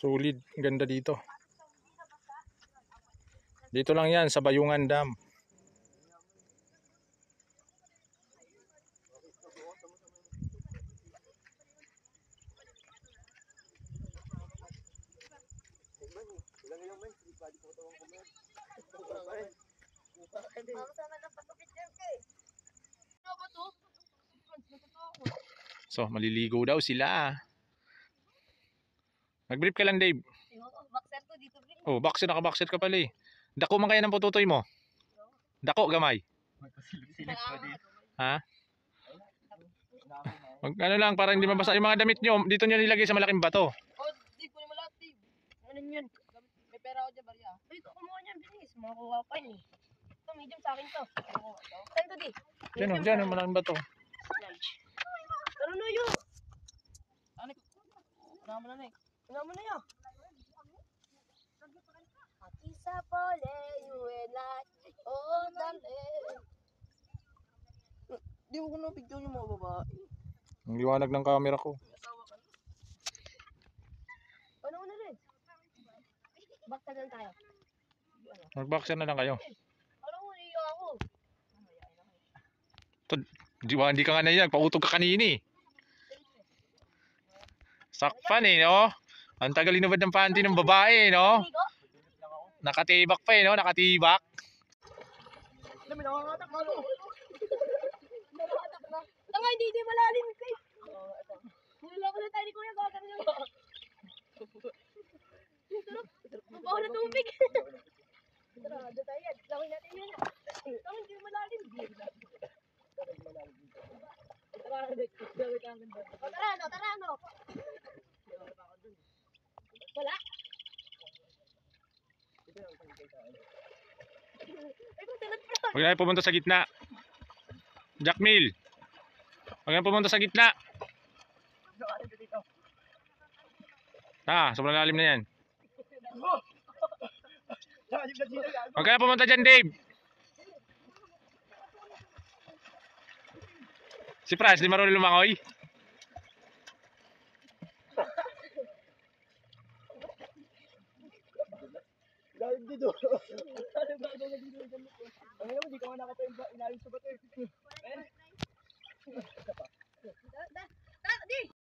Solid, ganda dito. Dito lang yan sa Bayungan Dam. So, maliligo daw sila. Nag-brief ka lang, Dave. Boxer ko dito, Vin. Oh, boxer, naka-boxer ka pala eh. Dako man kaya ng pututoy mo? Dako, gamay. Ha? Ano lang, para hindi mabasa yung mga damit nyo. Dito nyo nilagay sa malaking bato. Oh, di ko naman lahat, Dave. Ano yun? May pera ako dyan, Barya. Ay, kumuha niyan, bilis. Makakuha pa yun eh. Ito, medium sa akin to. Saan to, di? Diyan, malaking bato. Tara na yun. Ano mo na na eh. Ano mo na yun. Isa pole, you and I. Oh, dale. Di mo ko na video yung mga babae. Ang liwanag ng camera ko. Ano na rin? Bakta lang tayo. Mag-boxer na lang kayo. Alam mo, naiyo ako. Hindi ka nga na yan. Pautog ka kanini. Sakpan eh, no? Ang tagal inubad ng panty ng babae, no? Nakatibak pa eh, no? Nakatibak. Alam mo, nangangatak na ako. Tanga, hindi malalim. Nila ko na tayo ni Kuya. Gagawin nyo. Mabaho na tubig. Tara, doon tayo yan. Lawin natin yan. Tanga, hindi malalim. Tara, ano? Wala? Huwag na pumunta sa gitna. Jack Mill. Huwag na pumunta sa gitna. Sobrang lalim na yan. Huwag ka na pumunta dyan, Dave. Si Franz, di marunong lumangoy. Galing dito. Ano naman, di ka nga nakatayin ba? Inaayos sa bato eh. Di!